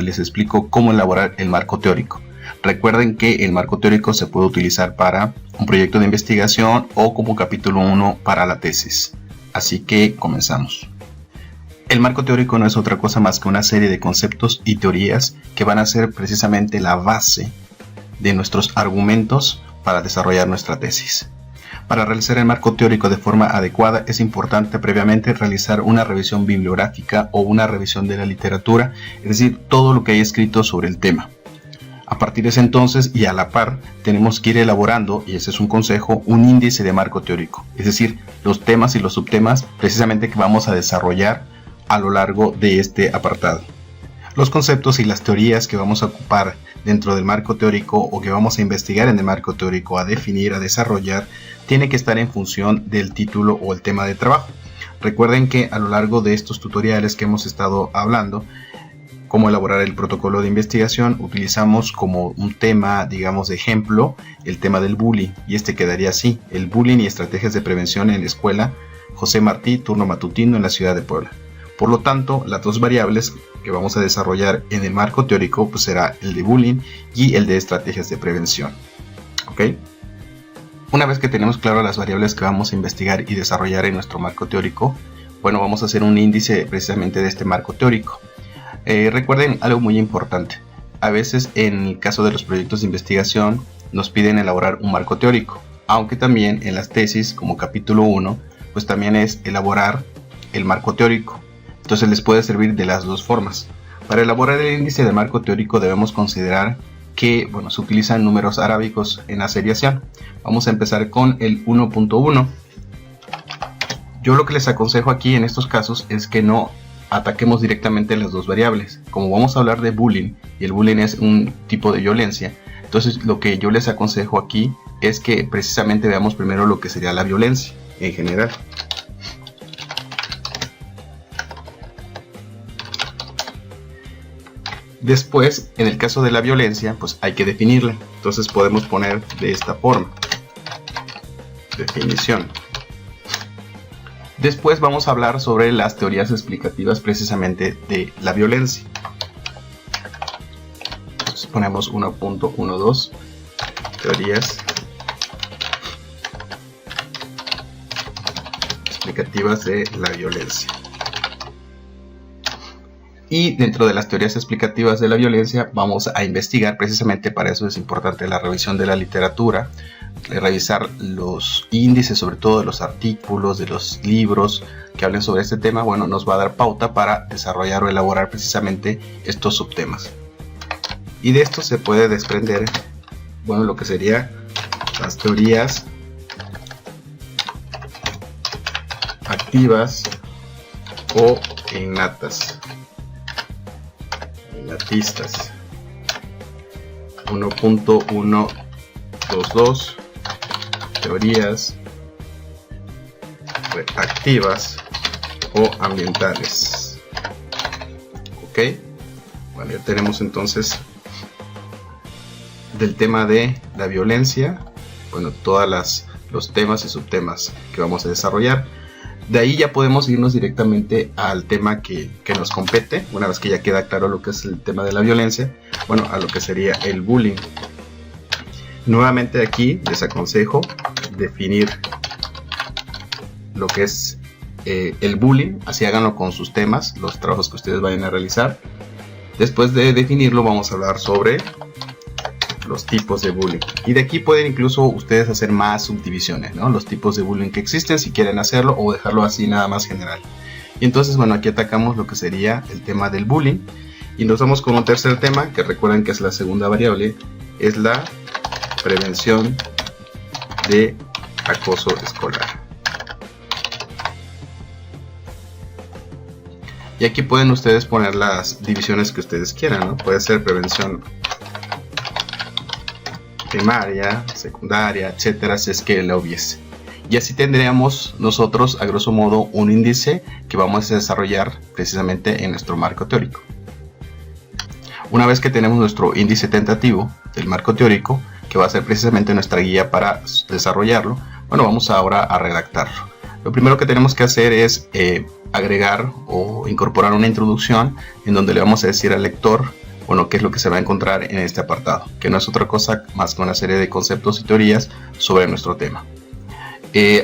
les explico cómo elaborar el marco teórico. Recuerden que el marco teórico se puede utilizar para un proyecto de investigación o como capítulo 1 para la tesis. Así que comenzamos. El marco teórico no es otra cosa más que una serie de conceptos y teorías que van a ser precisamente la base de nuestros argumentos para desarrollar nuestra tesis. Para realizar el marco teórico de forma adecuada es importante previamente realizar una revisión bibliográfica o una revisión de la literatura, es decir, todo lo que hay escrito sobre el tema. A partir de ese entonces y a la par tenemos que ir elaborando, y ese es un consejo, un índice de marco teórico, es decir, los temas y los subtemas precisamente que vamos a desarrollar a lo largo de este apartado. Los conceptos y las teorías que vamos a ocupar dentro del marco teórico o que vamos a investigar en el marco teórico, a definir, a desarrollar, tiene que estar en función del título o el tema de trabajo. Recuerden que a lo largo de estos tutoriales que hemos estado hablando, cómo elaborar el protocolo de investigación, utilizamos como un tema, digamos, de ejemplo, el tema del bullying, y este quedaría así: el bullying y estrategias de prevención en la escuela José Martí, turno matutino en la ciudad de Puebla. Por lo tanto, las dos variables que vamos a desarrollar en el marco teórico pues será el de bullying y el de estrategias de prevención. ¿Ok? Una vez que tenemos claras las variables que vamos a investigar y desarrollar en nuestro marco teórico, bueno, vamos a hacer un índice precisamente de este marco teórico. Recuerden algo muy importante. A veces en el caso de los proyectos de investigación nos piden elaborar un marco teórico, aunque también en las tesis como capítulo 1 pues también es elaborar el marco teórico. Entonces les puede servir de las dos formas. Para elaborar el índice de marco teórico debemos considerar que se utilizan números arábicos en la seriación. Vamos a empezar con el 1.1. Yo lo que les aconsejo aquí en estos casos es que no ataquemos directamente las dos variables. Como vamos a hablar de bullying, y el bullying es un tipo de violencia, entonces lo que yo les aconsejo aquí es que precisamente veamos primero lo que sería la violencia en general. Después, en el caso de la violencia, pues hay que definirla. Entonces podemos poner de esta forma: definición. Después vamos a hablar sobre las teorías explicativas precisamente de la violencia. Entonces ponemos 1.12 teorías explicativas de la violencia. Y dentro de las teorías explicativas de la violencia vamos a investigar, precisamente para eso es importante la revisión de la literatura, revisar los índices, sobre todo de los artículos, de los libros que hablen sobre este tema. Bueno, nos va a dar pauta para desarrollar o elaborar precisamente estos subtemas. Y de esto se puede desprender, lo que serían las teorías activas o innatas. Innatistas. 1.122 teorías activas o ambientales. Ok, bueno, ya tenemos entonces del tema de la violencia, todos los temas y subtemas que vamos a desarrollar. De ahí ya podemos irnos directamente al tema que nos compete, una vez que ya queda claro lo que es el tema de la violencia, a lo que sería el bullying. Nuevamente aquí les aconsejo definir lo que es el bullying, así háganlo con sus temas, los trabajos que ustedes vayan a realizar. Después de definirlo vamos a hablar sobre los tipos de bullying, y de aquí pueden incluso ustedes hacer más subdivisiones, los tipos de bullying que existen, si quieren hacerlo, o dejarlo así nada más general. Y entonces aquí atacamos lo que sería el tema del bullying, y nos vamos con un tercer tema que recuerden que es la segunda variable, es la prevención de acoso escolar. Y aquí pueden ustedes poner las divisiones que ustedes quieran, puede ser prevención primaria, secundaria, etcétera, si es que la hubiese. Y así tendríamos nosotros, a grosso modo, un índice que vamos a desarrollar precisamente en nuestro marco teórico. Una vez que tenemos nuestro índice tentativo del marco teórico, que va a ser precisamente nuestra guía para desarrollarlo, vamos ahora a redactarlo. Lo primero que tenemos que hacer es agregar o incorporar una introducción en donde le vamos a decir al lector bueno, qué es lo que se va a encontrar en este apartado, que no es otra cosa más que una serie de conceptos y teorías sobre nuestro tema.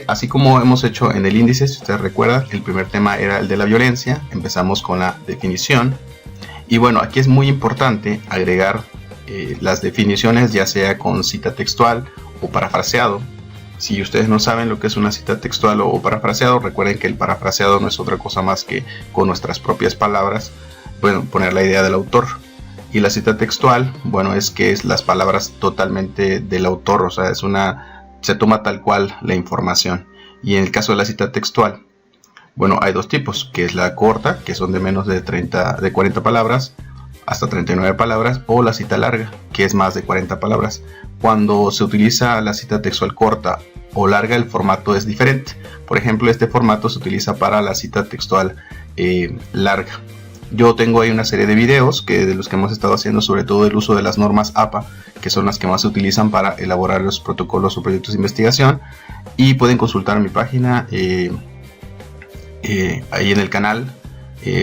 Así como hemos hecho en el índice, si ustedes recuerdan, el primer tema era el de la violencia. Empezamos con la definición. Y bueno, aquí es muy importante agregar las definiciones, ya sea con cita textual o parafraseado. Si ustedes no saben lo que es una cita textual o parafraseado, recuerden que el parafraseado no es otra cosa más que con nuestras propias palabras, bueno, poner la idea del autor. Y la cita textual, bueno, es que es las palabras totalmente del autor, o sea, se toma tal cual la información. Y en el caso de la cita textual, bueno, hay dos tipos, que es la corta, que son de menos de 40 palabras hasta 39 palabras, o la cita larga, que es más de 40 palabras. Cuando se utiliza la cita textual corta o larga, el formato es diferente. Por ejemplo, este formato se utiliza para la cita textual larga. Yo tengo ahí una serie de videos de los que hemos estado haciendo, sobre todo el uso de las normas APA, que son las que más se utilizan para elaborar los protocolos o proyectos de investigación, y pueden consultar mi página ahí en el canal,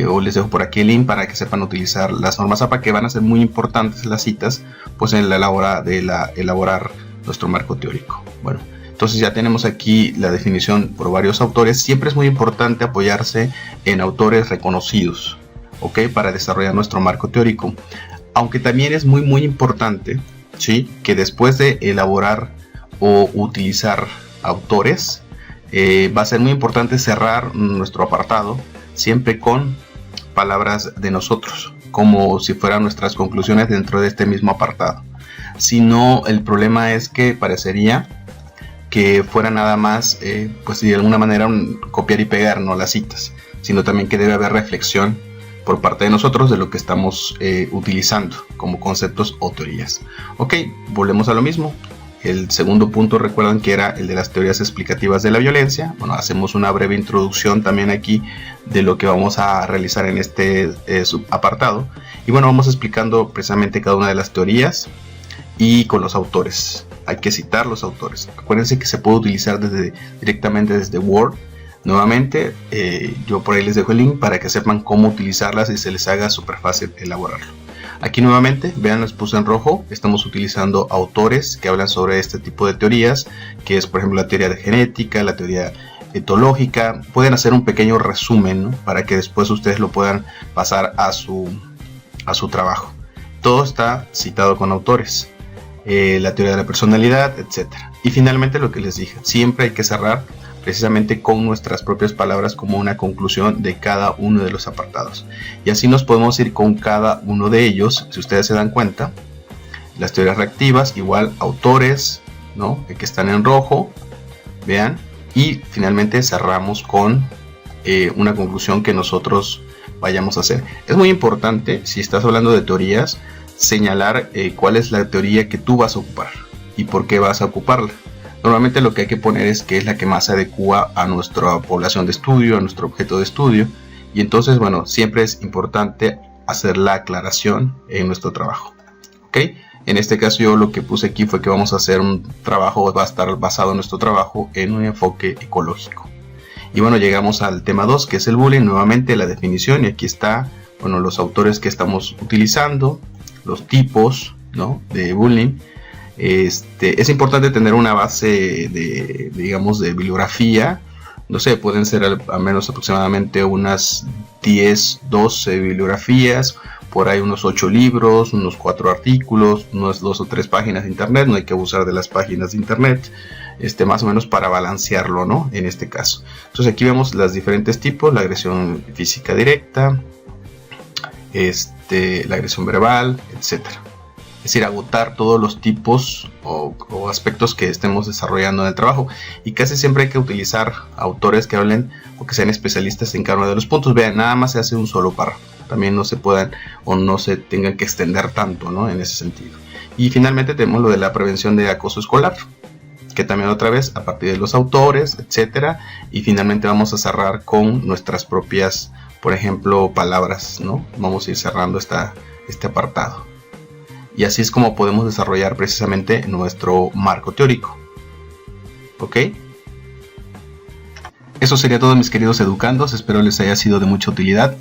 o les dejo por aquí el link para que sepan utilizar las normas APA, que van a ser muy importantes las citas pues en la hora de elaborar nuestro marco teórico. Bueno, entonces ya tenemos aquí la definición por varios autores. Siempre es muy importante apoyarse en autores reconocidos, ¿ok? Para desarrollar nuestro marco teórico. Aunque también es muy importante, ¿sí?, que después de elaborar o utilizar autores, va a ser muy importante cerrar nuestro apartado siempre con palabras de nosotros, como si fueran nuestras conclusiones dentro de este mismo apartado. Si no, el problema es que parecería que fuera nada más, pues de alguna manera copiar y pegar, no las citas, sino también que debe haber reflexión por parte de nosotros de lo que estamos utilizando como conceptos o teorías. Ok, volvemos a lo mismo. El segundo punto, recuerdan que era el de las teorías explicativas de la violencia. Bueno, hacemos una breve introducción también aquí de lo que vamos a realizar en este subapartado. Y bueno, vamos explicando precisamente cada una de las teorías y con los autores. Hay que citar los autores. Acuérdense que se puede utilizar directamente desde Word. Nuevamente, yo por ahí les dejo el link para que sepan cómo utilizarlas y se les haga súper fácil elaborarlo. Aquí nuevamente, vean, les puse en rojo, estamos utilizando autores que hablan sobre este tipo de teorías, que es por ejemplo la teoría de genética, la teoría etológica. Pueden hacer un pequeño resumen, ¿no?, para que después ustedes lo puedan pasar a su trabajo. Todo está citado con autores, la teoría de la personalidad, etc. Y finalmente lo que les dije, siempre hay que cerrar precisamente con nuestras propias palabras como una conclusión de cada uno de los apartados. Y así nos podemos ir con cada uno de ellos. Si ustedes se dan cuenta, las teorías reactivas, igual autores, ¿no?, que están en rojo, vean, y finalmente cerramos con una conclusión que nosotros vayamos a hacer. Es muy importante, si estás hablando de teorías, señalar cuál es la teoría que tú vas a ocupar y por qué vas a ocuparla. Normalmente lo que hay que poner es que es la que más se adecua a nuestra población de estudio, a nuestro objeto de estudio. Y entonces, bueno, siempre es importante hacer la aclaración en nuestro trabajo. ¿Ok? En este caso yo lo que puse aquí fue que vamos a hacer un trabajo, va a estar basado en nuestro trabajo en un enfoque ecológico. Y bueno, llegamos al tema 2, que es el bullying. Nuevamente la definición, y aquí está, bueno, los autores que estamos utilizando, los tipos, ¿no?, de bullying. Es importante tener una base de bibliografía. No sé, pueden ser al menos aproximadamente unas 10, 12 bibliografías, por ahí unos 8 libros, unos 4 artículos, unas 2 o 3 páginas de internet. No hay que abusar de las páginas de internet, más o menos para balancearlo, ¿no?, en este caso. Entonces aquí vemos los diferentes tipos: la agresión física directa, la agresión verbal, etcétera. Es decir, agotar todos los tipos o aspectos que estemos desarrollando en el trabajo. Y casi siempre hay que utilizar autores que hablen o que sean especialistas en cada uno de los puntos. Vean, nada más se hace un solo párrafo. También no se puedan o no se tengan que extender tanto, ¿no?, en ese sentido. Y finalmente tenemos lo de la prevención de acoso escolar, que también otra vez a partir de los autores, etcétera. Y finalmente vamos a cerrar con nuestras propias, por ejemplo, palabras, ¿no? Vamos a ir cerrando este apartado. Y así es como podemos desarrollar precisamente nuestro marco teórico. ¿Ok? Eso sería todo, mis queridos educandos. Espero les haya sido de mucha utilidad.